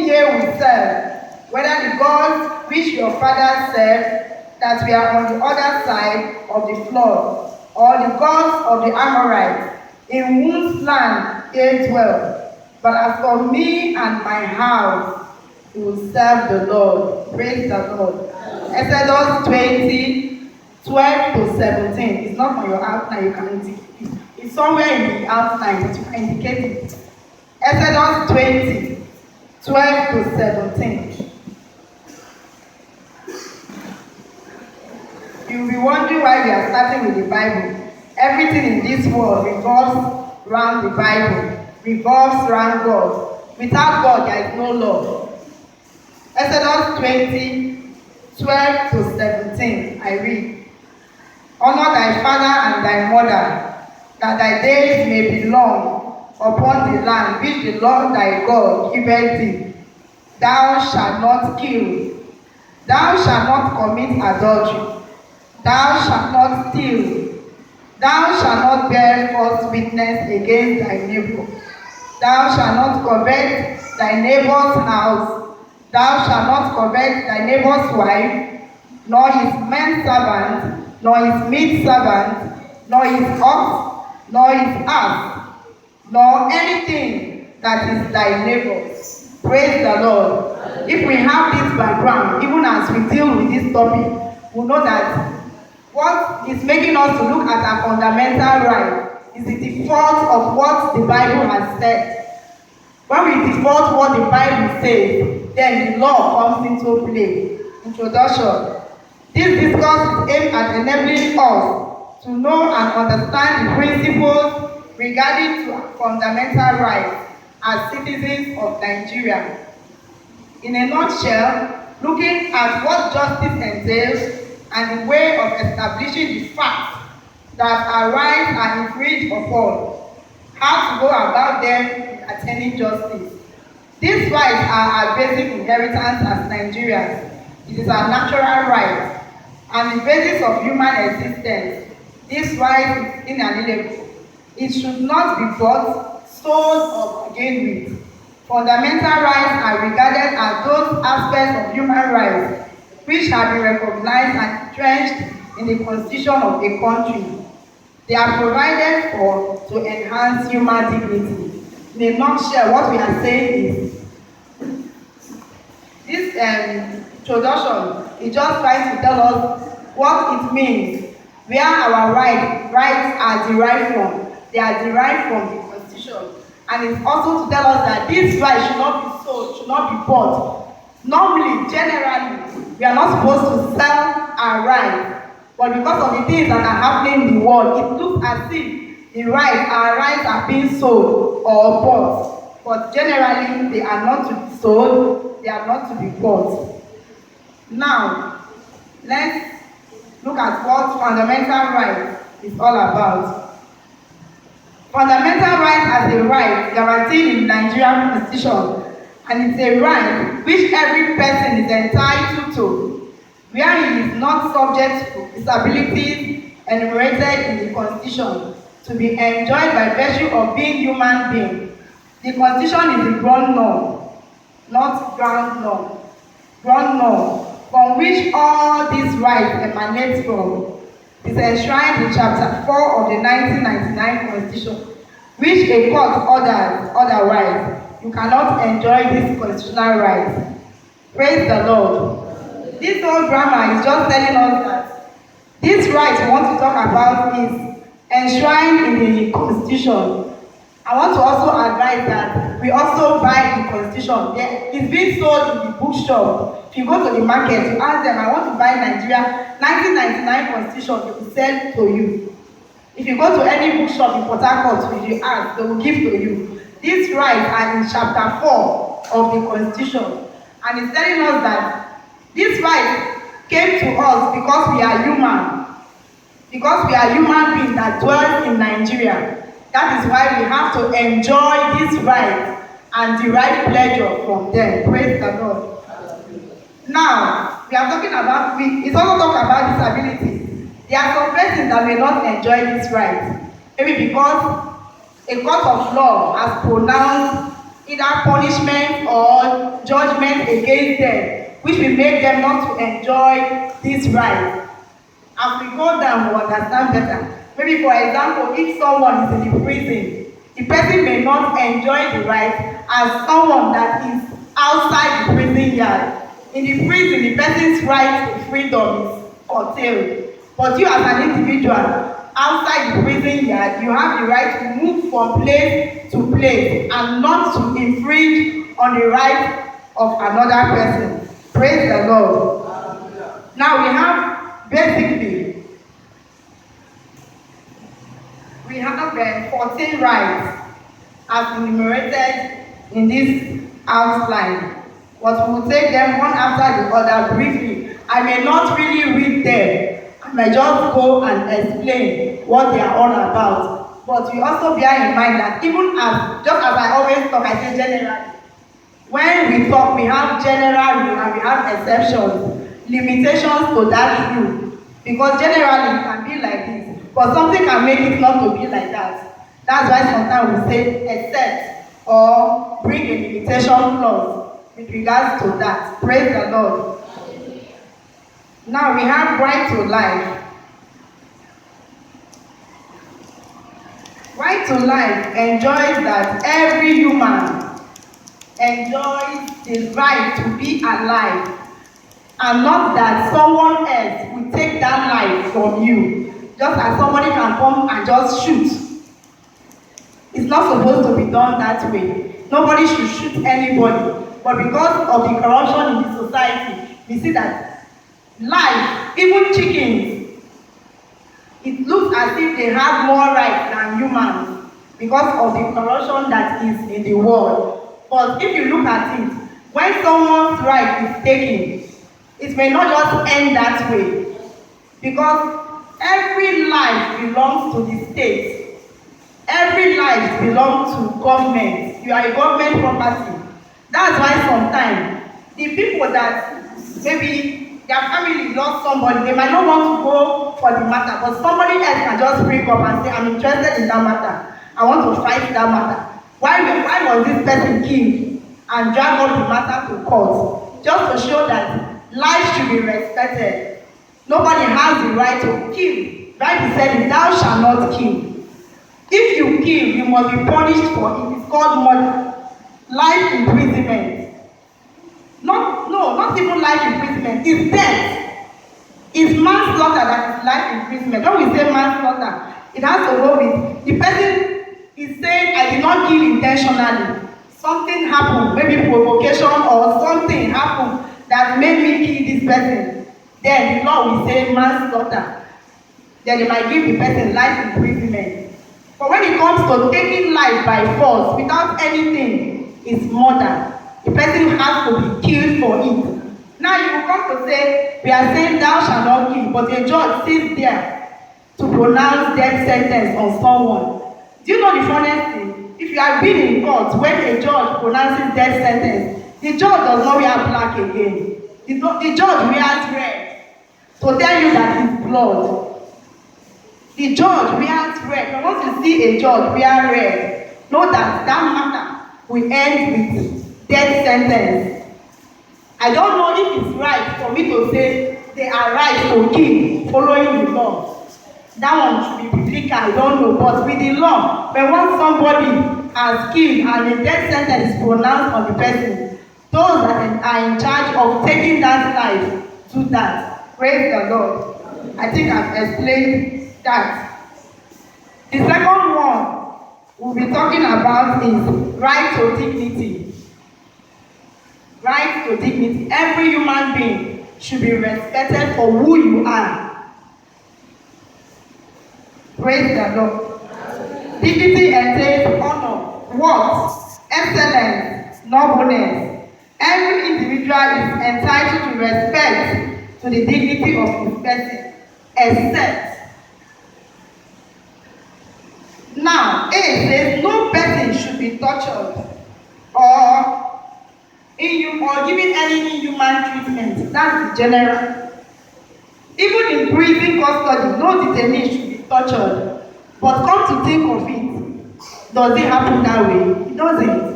ye will serve, whether the gods which your fathers served, that we are on the other side of the flood, or the gods of the Amorites, in whose land ye dwell. But as for me and my house, we will serve the Lord. Praise the Lord. Exodus 20, 12 to 17. It's not on your outline, you can indicate it. It's somewhere in the outline, but you can indicate it. Exodus 20, 12 to 17. You'll be wondering why we are starting with the Bible. Everything in this world revolves around the Bible, revolves around God. Without God, there is no love. Exodus 20, 12 to 17, I read. Honor thy father and thy mother, that thy days may be long upon the land which the Lord thy God giveth thee. Thou shalt not kill. Thou shalt not commit adultery. Thou shalt not steal. Thou shalt not bear false witness against thy neighbor. Thou shalt not covet thy neighbor's house. Thou shalt not covet thy neighbor's wife, nor his manservant, nor his maidservant, nor his ox, nor his ass, nor anything that is thy neighbor's. Praise the Lord. If we have this background, even as we deal with this topic, we know that what is making us to look at our fundamental right is the default of what the Bible has said. When we default what the Bible says, then the law comes into play. Introduction. This discourse is aimed at enabling us to know and understand the principles regarding to fundamental rights as citizens of Nigeria. In a nutshell, looking at what justice entails and the way of establishing the fact that our rights are infringed upon, how to go about them in attaining justice. These rights are our basic inheritance as Nigerians. It is our natural right and the basis of human existence. This right is inalienable. It should not be bought, sold, or bargained with. Fundamental rights are regarded as those aspects of human rights which have been recognized and entrenched in the constitution of a country. They are provided for to enhance human dignity. In a nutshell, what we are saying is, this introduction is just trying to tell us what it means, where our rights are derived from. They are derived from the constitution. And it's also to tell us that these rights should not be sold, should not be bought. Normally, generally, we are not supposed to sell our rights, but because of the things that are happening in the world, it looks as if our rights are being sold or bought. But generally, they are not to be sold, they are not to be bought. Now, let's look at what fundamental rights is all about. Fundamental rights as a right guaranteed in the Nigerian Constitution, and it's a right which every person is entitled to, where he is not subject to disabilities enumerated in the Constitution, to be enjoyed by virtue of being human being. The Constitution is the ground norm, not ground norm. Ground norm, from which all these rights emanate from, is enshrined in Chapter 4 of the 1999 Constitution, which a court orders otherwise. You cannot enjoy these constitutional rights. Praise the Lord. This whole grammar is just telling us that these rights we want to talk about is enshrined in the Constitution. I want to also advise that we also buy the Constitution. It's being sold in the bookshop. If you go to the market, you ask them, I want to buy Nigeria 1999 Constitution, they will sell to you. If you go to any bookshop in Port Harcourt, if you ask, they will give to you. These rights are in Chapter 4 of the Constitution. And it's telling us that these rights came to us because we are human. Because we are human beings that dwell in Nigeria. That is why we have to enjoy these rights and derive pleasure from them. Praise the Lord. Now, we are talking about, it's also talk about disabilities. There are some persons that may not enjoy these rights. Maybe because a court of law has pronounced either punishment or judgment against them, which will make them not to enjoy this right. As we go down, we understand better. Maybe, for example, if someone is in the prison, the person may not enjoy the right as someone that is outside the prison yard. In the prison, the person's right to freedom is curtailed. But you, as an individual, outside the prison yard, you have the right to move from place to place and not to infringe on the right of another person. Praise the Lord. Now we have basically, we have 14 rights as enumerated in this outline. But we will take them one after the other briefly. I may not really read them. I may just go and explain what they are all about. But we also bear in mind that even as, just as I always talk, I say generally. When we talk, we have general rule and we have exceptions, limitations to that rule. Because generally it can be like this, but something can make it not to be like that. That's why sometimes we say except or bring a limitation clause with regards to that. Praise the Lord. Now we have right to life. Right to life enjoys that every human enjoys the right to be alive, and not that someone else will take that life from you. Just as somebody can come and just shoot. It's not supposed to be done that way. Nobody should shoot anybody. But because of the corruption in the society, we see that life, even chickens, it looks as if they have more rights than humans because of the corruption that is in the world. But if you look at it, when someone's right is taken, it may not just end that way. Because every life belongs to the state. Every life belongs to government. You are a government property. That's why sometimes the people that maybe their family lost somebody, they might not want to go for the matter, but somebody else can just bring up and say, I'm interested in that matter. I want to fight that matter. Why was this person killed and drag up the matter to court? Just to show that life should be respected. Nobody has the right to kill. Right, he said, thou shalt not kill. If you kill, you must be punished for it. It's called murder. Life imprisonment. Not even life imprisonment. It's death. It's manslaughter that is life imprisonment. When we say manslaughter, it has to go with the person is saying, I did not kill intentionally. Something happened, maybe provocation or something happened that made me kill this person. Then the law will say manslaughter. Then they might give the person life imprisonment. But when it comes to taking life by force without anything, it's murder. The person has to be killed for it. Now you will come to say, we are saying thou shalt not kill, but a judge sits there to pronounce death sentence on someone. Do you know the funniest thing? If you have been in court when a judge pronounces death sentence, the judge does not wear black again. The judge wears red to tell you that it's blood. The judge wears red. And once you see a judge wear red, know that that matter will end with death sentence. I don't know if it's right for me to say they are right to kill following the law. That one should be biblical, I don't know. But with the law, when once somebody has killed and a death sentence is pronounced on the person, those that are in charge of taking that life do that. Praise the Lord. I think I've explained that. The second one we'll be talking about is right to dignity. Right to dignity. Every human being should be respected for who you are. Praise the Lord. Dignity entails honor, worth, excellence, nobleness. Every individual is entitled to respect to the dignity of his person, except. Now, A says no person should be tortured or given any inhuman treatment. That's the general. Even in prison custody, no detainee should be tortured. But come to think of it, does it happen that way? It doesn't.